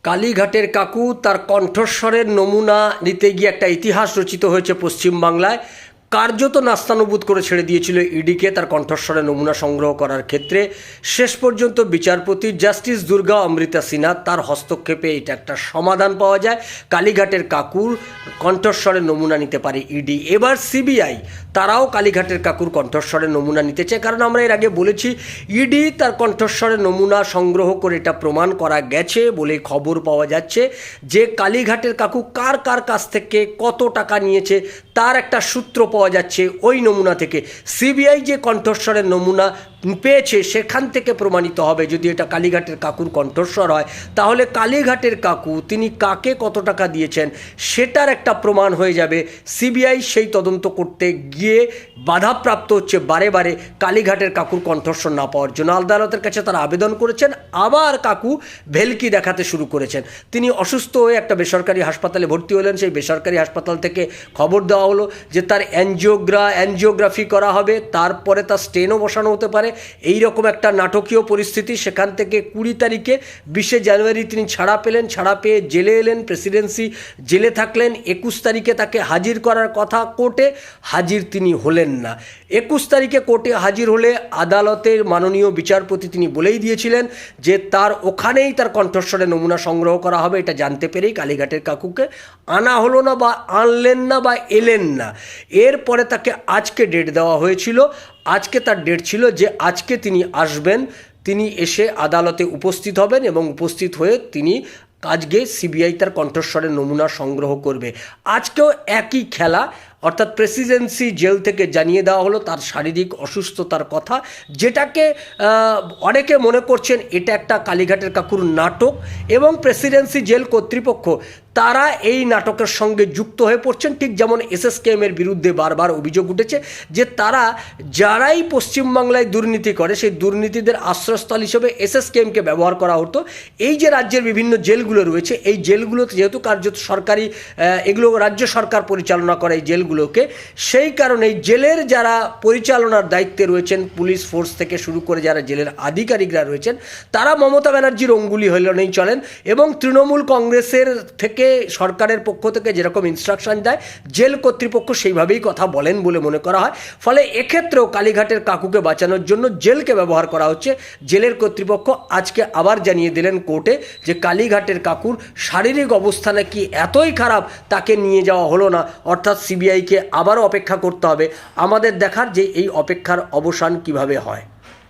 কালীঘাটের কাকু তার কণ্ঠস্বরের নমুনা নিতে গিয়ে একটা ইতিহাস রচিত হয়েছে পশ্চিমবাংলায়। কার্যত নাস্তানুবুদ করে ছেড়ে দিয়েছিল ইডিকে তার কণ্ঠস্বরের নমুনা সংগ্রহ করার ক্ষেত্রে। শেষ পর্যন্ত বিচারপতি জাস্টিস দুর্গা অমৃতা সিনহা তার হস্তক্ষেপে এটা একটা সমাধান পাওয়া যায়। কালীঘাটের কাকুর কণ্ঠস্বরের নমুনা নিতে পারে ইডি। এবার সিবিআই তারাও কালীঘাটের কাকুর কণ্ঠস্বরের নমুনা নিতে চায়, কারণ আমরা এর আগে বলেছি ইডি তার কণ্ঠস্বরের নমুনা সংগ্রহ করে এটা প্রমাণ করা গেছে বলে খবর পাওয়া যাচ্ছে যে কালীঘাটের কাকু কার কার কাছ থেকে কত টাকা নিয়েছে তার একটা সূত্র পাওয়া যাচ্ছে ওই নমুনা থেকে। সিবিআই যে কণ্ঠস্বরের নমুনা পেয়েছে সেখান থেকে প্রমাণিত হবে যদি এটা কালীঘাটের কাকুর কণ্ঠস্বর হয়, তাহলে কালীঘাটের কাকু তিনি কাকে কত টাকা দিয়েছেন সেটার একটা প্রমাণ হয়ে যাবে। সিবিআই সেই তদন্ত করতে গিয়ে বাধাপ্রাপ্ত হচ্ছে বারে বারে কালীঘাটের কাকুর কণ্ঠস্বর না পাওয়ার জন্য। আদালতের কাছে তারা আবেদন করেছেন, আবার কাকু ভেলকি দেখাতে শুরু করেছেন। তিনি অসুস্থ হয়ে একটা বেসরকারি হাসপাতালে ভর্তি হলেন। সেই বেসরকারি হাসপাতাল থেকে খবর দেওয়া হলো যে তার অ্যানজিওগ্রাফি করা হবে, তারপরে তার স্টেনও বসানো হতে পারে। এই রকম একটা নাটকীয় পরিস্থিতি। সেখান থেকে 20 তারিখে 20 জানুয়ারি তিনি ছাড়া পেলেন। ছাড়া পেয়ে জেলে এলেন, প্রেসিডেন্সি জেলে থাকলেন। 21 তারিখে তাকে হাজির করার কথা কোর্টে, হাজির তিনি হলেন না। 21 তারিখে কোর্টে হাজির হলে আদালতের মাননীয় বিচারপতি তিনি বলেই দিয়েছিলেন যে তার ওখানেই তার কণ্ঠস্বরের নমুনা সংগ্রহ করা হবে। এটা জানতে পেরেই কালীঘাটের কাকুকে আনা হলো না, বা আনলেন না, বা এলেন না। এরপরে তাকে আজকে ডেট দেওয়া হয়েছিল। আজকে তার ডেট ছিল যে আজকে তিনি আসবেন, তিনি এসে আদালতে উপস্থিত হবেন এবং উপস্থিত হয়ে তিনি আজকে সিবিআই তার কণ্ঠস্বরের নমুনা সংগ্রহ করবে। আজকেও একই খেলা, অর্থাৎ প্রেসিডেন্সি জেল থেকে জানিয়ে দেওয়া হলো তার শারীরিক অসুস্থতার কথা, যেটাকে অনেকে মনে করছেন এটা একটা কালীঘাটের কাকুর নাটক, এবং প্রেসিডেন্সি জেল কর্তৃপক্ষ তারা এই নাটকের সঙ্গে যুক্ত হয়ে পড়ছেন। ঠিক যেমন এসএসকেএমের বিরুদ্ধে বারবার অভিযোগ উঠেছে যে তারা যারাই পশ্চিমবাংলায় দুর্নীতি করে সেই দুর্নীতিদের আশ্রয়স্থল হিসেবে এসএসকেএমকে ব্যবহার করা হতো। এই যে রাজ্যের বিভিন্ন জেলগুলো রয়েছে, এই জেলগুলোতে যেহেতু কার্যত সরকারি, এগুলো রাজ্য সরকার পরিচালনা করে এই জেলগুলোকে, সেই কারণে জেলের যারা পরিচালনার দায়িত্বে রয়েছেন, পুলিশ ফোর্স থেকে শুরু করে যারা জেলের আধিকারিকরা রয়েছেন, তারা মমতা ব্যানার্জির অঙ্গুলি হলেই চলেন, এবং তৃণমূল কংগ্রেসের থেকে সরকারের পক্ষ থেকে যেরকম ইনস্ট্রাকশন দেয় জেল কর্তৃপক্ষ সেইভাবেই কথা বলেন বলে মনে করা হয়। ফলে এক্ষেত্রেও কালীঘাটের কাকুকে বাঁচানোর জন্য জেলকে ব্যবহার করা হচ্ছে। জেলের কর্তৃপক্ষ আজকে আবার জানিয়ে দিলেন কোর্টে যে কালীঘাটের কাকুর শারীরিক অবস্থা নাকি এতই খারাপ তাকে নিয়ে যাওয়া হলো না, অর্থাৎ সিবিআইকে আবারও অপেক্ষা করতে হবে। আমাদের দেখার যে এই অপেক্ষার অবসান কিভাবে হয়।